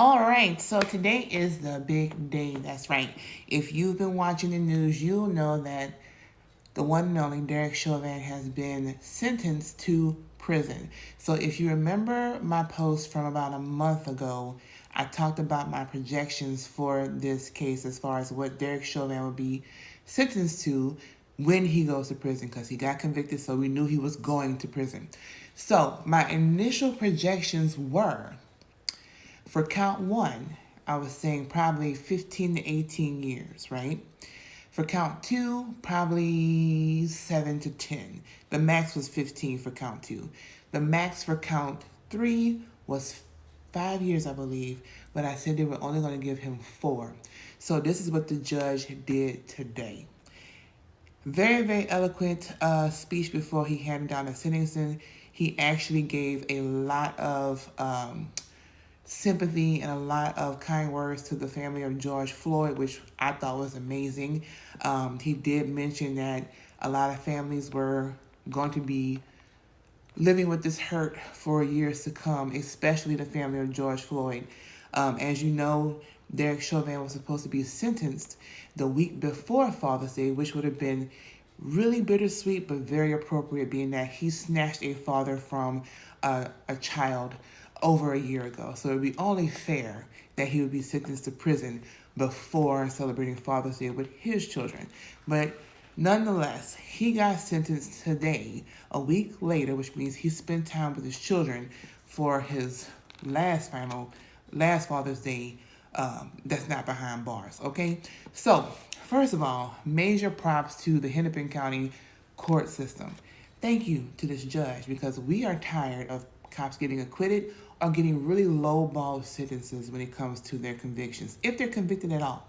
All right, so today is the big day. That's right. If you've been watching the news, you'll know that the one and only Derek Chauvin has been sentenced to prison. So if you remember my post from about a month ago, I talked about my projections for this case as far as what Derek Chauvin would be sentenced to when he goes to prison, because he got convicted, so we knew he was going to prison. So my initial projections were, for count one, I was saying probably 15 to 18 years, right? For count two, probably 7 to 10. The max was 15 for count two. The max for count three was 5 years, I believe, but I said they were only going to give him 4. So this is what the judge did today. Very, very eloquent speech before he handed down the sentencing. He actually gave a lot of sympathy and a lot of kind words to the family of George Floyd, which I thought was amazing. He did mention that a lot of families were going to be living with this hurt for years to come, especially the family of George Floyd. As you know, Derek Chauvin was supposed to be sentenced the week before Father's Day, which would have been really bittersweet but very appropriate, being that he snatched a father from a child over a year ago. So it would be only fair that he would be sentenced to prison before celebrating Father's Day with his children. But nonetheless, he got sentenced today, a week later, which means he spent time with his children for his last Father's Day that's not behind bars, okay? So, first of all, major props to the Hennepin County court system. Thank you to this judge, because we are tired of cops getting acquitted or getting really low-ball sentences when it comes to their convictions, if they're convicted at all.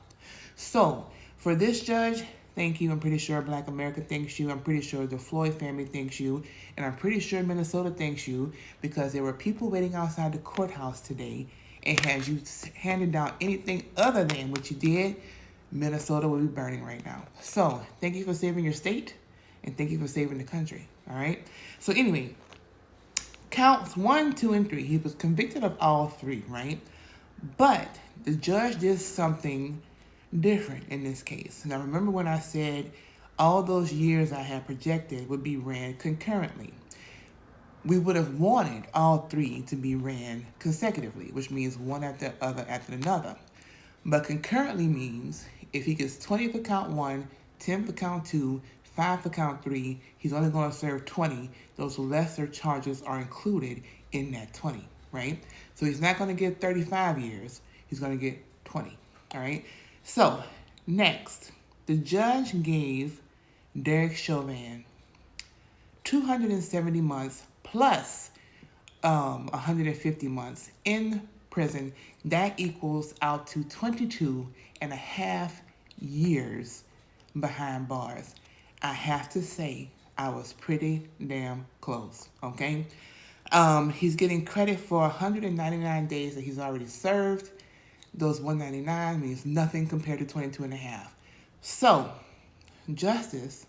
So, for this judge, thank you. I'm pretty sure Black America thanks you. I'm pretty sure the Floyd family thanks you. And I'm pretty sure Minnesota thanks you, because there were people waiting outside the courthouse today. And had you handed down anything other than what you did, Minnesota would be burning right now. So, thank you for saving your state, and thank you for saving the country. All right? So, anyway, counts 1, 2, and 3. He was convicted of all 3, right? But the judge did something different in this case. Now, remember when I said all those years I had projected would be ran concurrently? We would have wanted all 3 to be ran consecutively, which means one after the other after another. But concurrently means if he gets 20 for count 1, 10 for count 2, 5 for count 3, he's only going to serve 20. Those lesser charges are included in that 20, right? So he's not going to get 35 years. He's going to get 20, all right? So, next, the judge gave Derek Chauvin 270 months plus 150 months in prison. That equals out to 22 and a half years behind bars. I have to say, I was pretty damn close, okay? He's getting credit for 199 days that he's already served. Those 199 means nothing compared to 22 and a half. So, justice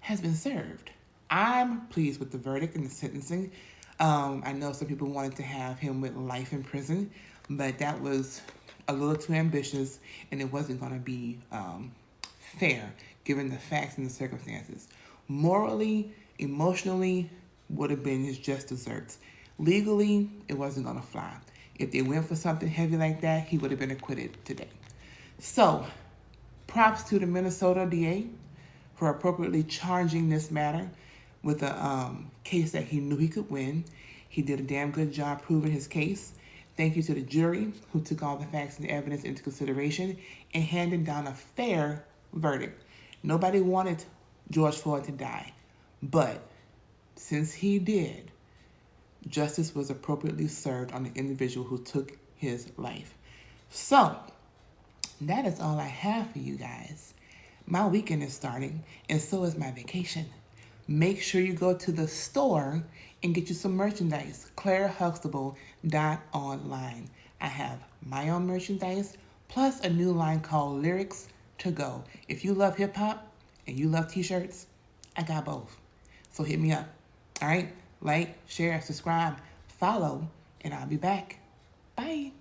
has been served. I'm pleased with the verdict and the sentencing. I know some people wanted to have him with life in prison, but that was a little too ambitious, and it wasn't going to be fair given the facts and the circumstances. Morally, emotionally, would have been his just desserts. Legally, it wasn't going to fly. If they went for something heavy like that, he would have been acquitted today. So, props to the Minnesota DA for appropriately charging this matter with a case that he knew he could win. He did a damn good job proving his case. Thank you to the jury, who took all the facts and evidence into consideration and handed down a fair verdict. Nobody wanted George Floyd to die, but since he did, justice was appropriately served on the individual who took his life. So, that is all I have for you guys. My weekend is starting, and so is my vacation. Make sure you go to the store and get you some merchandise. clairehuxtable.online. I have my own merchandise, plus a new line called Lyrics to Go. If you love hip-hop and you love t-shirts, I got both. So hit me up. All right? Like, share, subscribe, follow, and I'll be back. Bye.